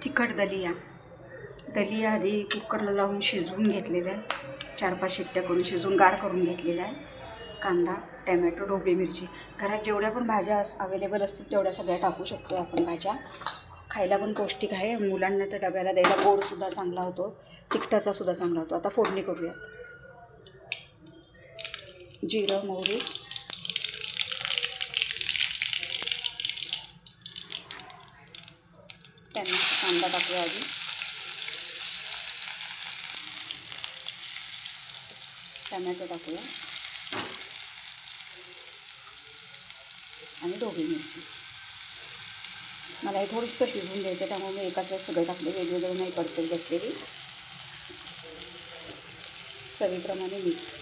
तिखट दलिया आधी कुकरला लावून शिजवून घेतलेलं आहे, 4-5 शिट्ट्या करून शिजवून गार करून घेतलेला आहे. कांदा, टॅमॅटो, ढोबळी मिरची, घरात जेवढ्या पण भाज्या अवेलेबल असतील तेवढ्या सगळ्या टाकू शकतो आपण भाज्या. खायला पण पौष्टिक आहे, मुलांना तर डब्याला द्यायला गोडसुद्धा चांगला होतो, तिखटाचासुद्धा चांगला होतो. आता फोडणी करूयात. जिरं, मोहरी, कांदा टाकूया आधी. टमॅटो टाकूया आणि ढोबळी मिरची. मला हे थोडंसं शिजवून द्यायचं, त्यामुळे मी एकाच वेळेस सगळं टाकले, वेगवेगळं नाही परतत बसलेली. चवीप्रमाणे मीठ.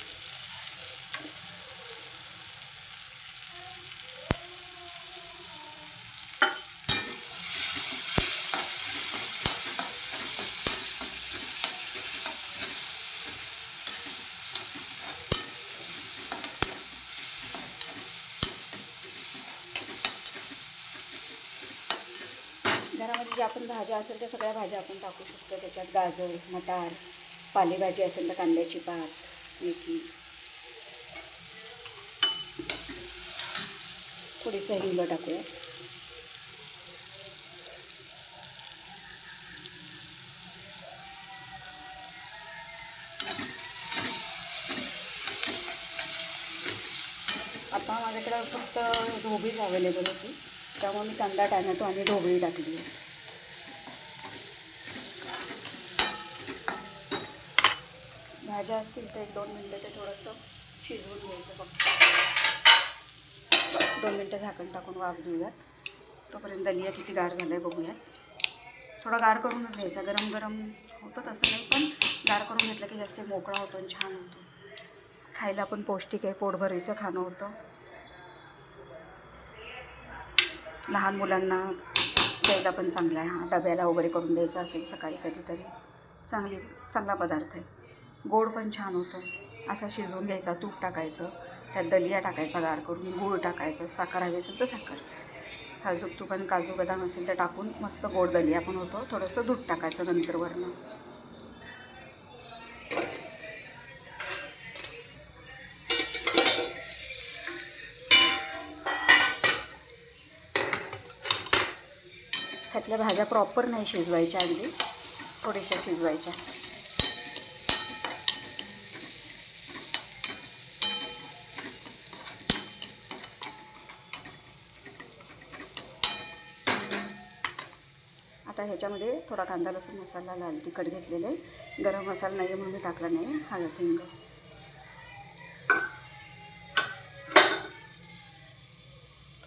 घरामध्ये ज्या पण भाज्या असेल त्या सगळ्या भाज्या आपण टाकू शकतो. त्याच्यात गाजर, मटार, पालेभाजी असेल तर कांद्याची पात, मेथी, थोडीसं हिंग टाकूया. आता माझ्याकडे फक्त ढोबळीच अवेलेबल होती, त्यामुळे मी कांदा, टॅमॅटो आणि ढोबळी टाकली. भाज्या असतील तर 1-2 मिनटं ते थोडंसं शिजवून घ्यायचं. फक्त 2 मिनटं झाकण टाकून वाफ देऊयात. तोपर्यंत दलिया किती गार झालं आहे बघूयात. थोडा गार करूनच घ्यायचा, गरम गरम होतं तसं नाही, पण गार करून घेतलं की जास्त मोकळा होतो आणि छान होतो. खायला पण पौष्टिक आहे, पोटभरीचं खाणं होतं. लहान मुलांना द्यायला पण चांगला आहे. हा डब्याला वगैरे करून द्यायचा असेल सकाळी कधीतरी, चांगला पदार्थ आहे. गोड पण छान होतो. असा शिजवून घ्यायचा, तूप टाकायचं, त्यात दलिया टाकायचा गार करून, गूळ टाकायचं, साखर हवी असेल तर साखर, साजूक तूप आणि काजू बदाम असेल तर टाकून मस्त गोड दलिया पण होतो. थोडंसं दूध टाकायचं नंतर वरनं. त्यातल्या भाज्या प्रॉपर नाही शिजवायच्या, अगदी थोड्याशा शिजवायच्या. आता ह्याच्यामध्ये थोडा कांदा लसूण मसाला, लाल तिखट घेतलेले, गरम मसाला नाही म्हणून मी टाकला नाही, हळद, हिंग,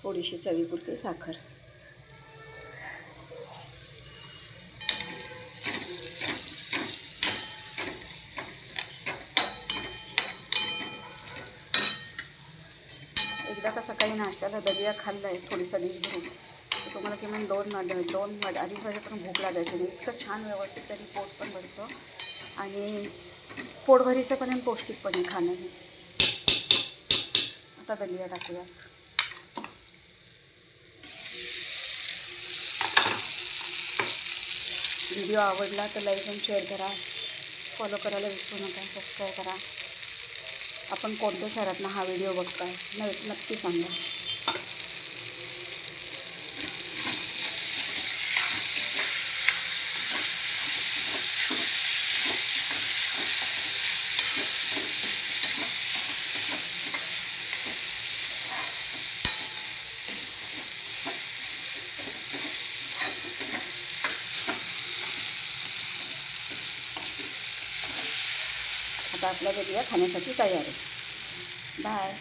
थोडीशी चवीपुरती साखर. एकदा का सकाळी नाश्त्याला दलिया खाल्ला आहे थोडीसा डिश भरून, तर तुम्हाला किमान 2-2-2-2.5 वाजेपर्यंत भूक लागायची नाही. इतकं छान व्यवस्थित त्यांनी पोट पण भरतं आणि पोटभरीचं पण पौष्टिक पण खाणं हे. आता दलिया टाकूया. व्हिडिओ आवडला तर लाईक आणि शेअर करा, फॉलो करायला विसरू नका, सबस्क्राईब करा. आपण कोणत्या शहरातनं हा व्हिडिओ बघताय नक्की सांगा. आता आपला दलिया खाण्यासाठी तयार आहे. बाय.